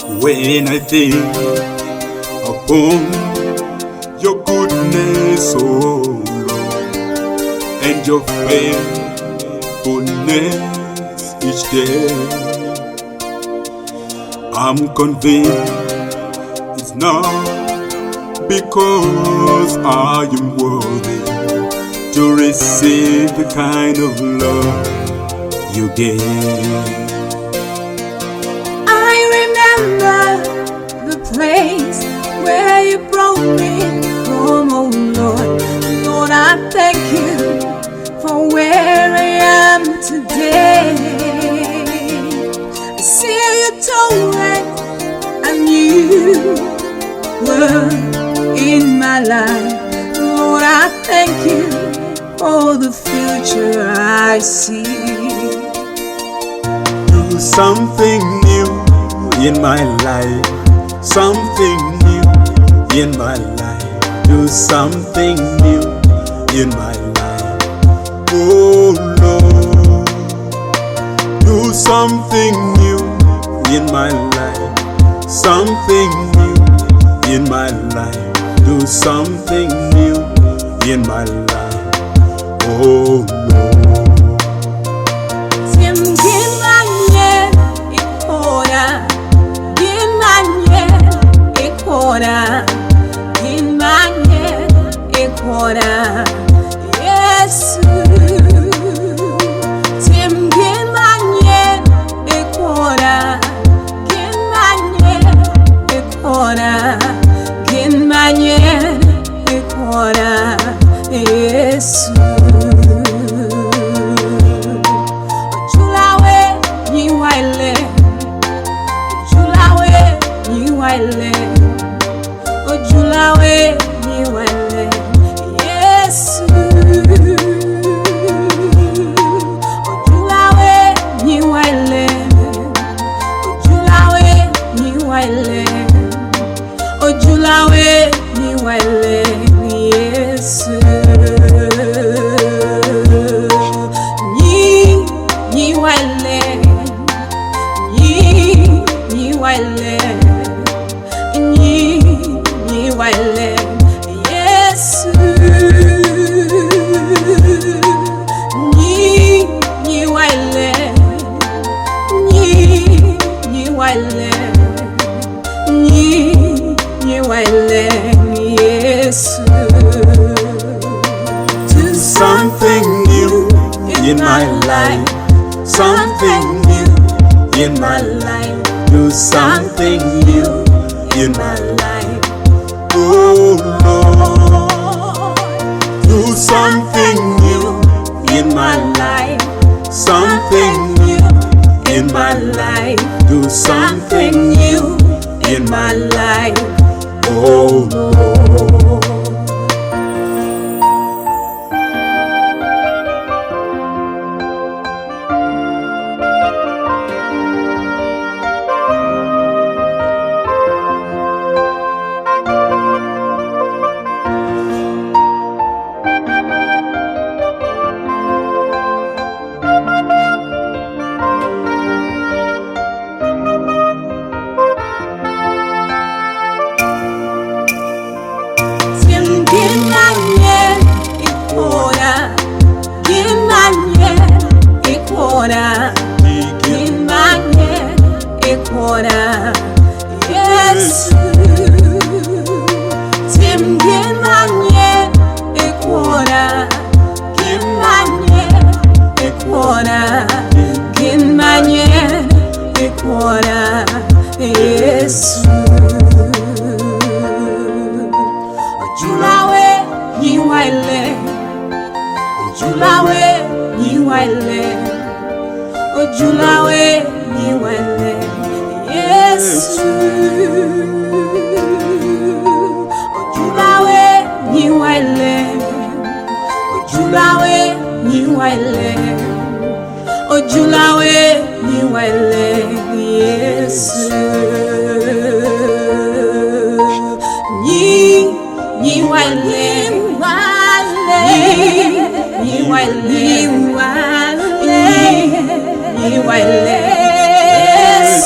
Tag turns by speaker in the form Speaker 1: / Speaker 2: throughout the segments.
Speaker 1: When I think upon your goodness, oh Lord, and your faithfulness each day, I'm convinced it's not because I am worthy to receive the kind of love you gave.
Speaker 2: The place where you brought me from, oh Lord. Lord, I thank you for where I am today. I see you told me and you were in my life. Lord, I thank you for the future I see.
Speaker 1: Do something new in my life, something new in my life. Do something new in my life, oh Lord. Do something new in my life, something new in my life. Do something new in my life, oh Lord.
Speaker 2: Gin Ma Nyen, yes. Tim Gin Ma Nyen, Gin Ma Nyen, Gin Ma Nyen, yes. Julawe ni waile, Julawe ni waile. Ojulawe ni wale, Yesu. Ojulawe ni wale, Ojulawe ni wale, Ojulawe ni wale, Yesu. Ni wale, ni wale. Wale, Yesu. Ni wale, ni wale, ni wale, Yesu.
Speaker 1: Do something new in my life, something new in my life. Do something new in my life, oh Lord. Do something new in my life, something new in my life. Do something new in my life, oh Lord.
Speaker 2: Yes. Tim Gin Ma Nyen, Gin Ma Nyen, Gin Ma Nyen, yes. Ojulawe ni wale, Ojulawe ni wale, Ojulawe ni wale, yes. Ojulawe ni wale, Ojulawe ni wale, Ojulawe ni wale, yes. Ni wale, ni wale, ni wale, yes.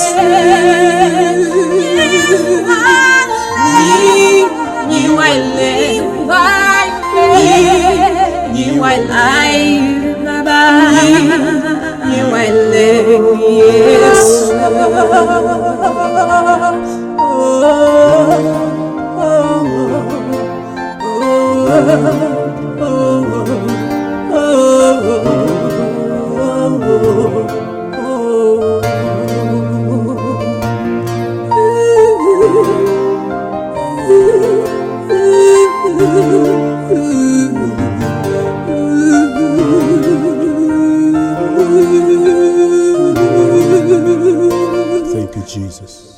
Speaker 1: Thank you, Jesus.